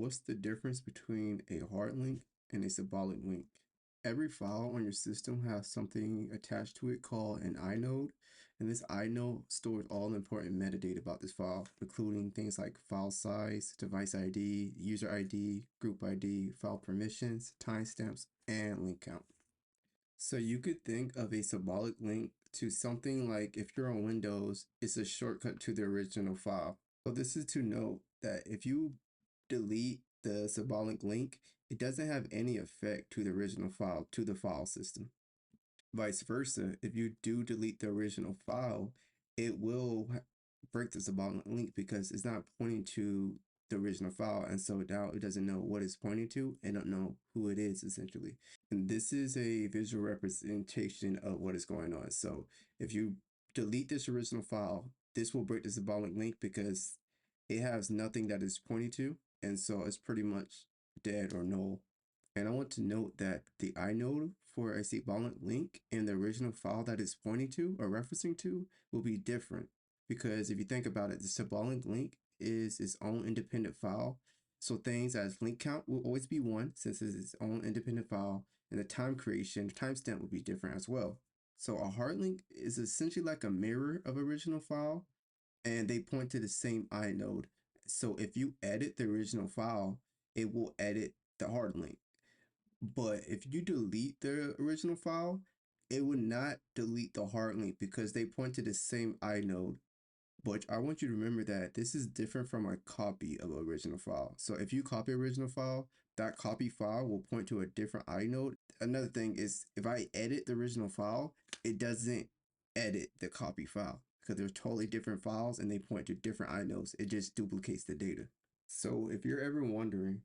What's the difference between a hard link and a symbolic link? Every file on your system has something attached to it called an inode, and this inode stores all important metadata about this file, including things like file size, device ID, user ID, group ID, file permissions, timestamps, and link count. So you could think of a symbolic link to something like if you're on Windows, it's a shortcut to the original file. So this is to note that if you delete the symbolic link, it doesn't have any effect to the original file, to the file system. Vice versa, if you do delete the original file, it will break the symbolic link because it's not pointing to the original file. And so now it doesn't know what it's pointing to and don't know who it is essentially. And this is a visual representation of what is going on. So if you delete this original file, this will break the symbolic link because it has nothing that is pointing to. And so it's pretty much dead or null. And I want to note that the inode for a symbolic link in the original file that it's pointing to or referencing to will be different. Because if you think about it, the symbolic link is its own independent file. So things as link count will always be one since it's its own independent file, and the time creation, the timestamp will be different as well. So a hard link is essentially like a mirror of original file, and they point to the same inode. So if you edit the original file, it will edit the hard link. But if you delete the original file, it would not delete the hard link because they point to the same inode. But I want you to remember that this is different from a copy of an original file. So if you copy original file, that copy file will point to a different inode. Another thing is if I edit the original file, it doesn't edit the copy file because they're totally different files and they point to different inodes. It just duplicates the data. So if you're ever wondering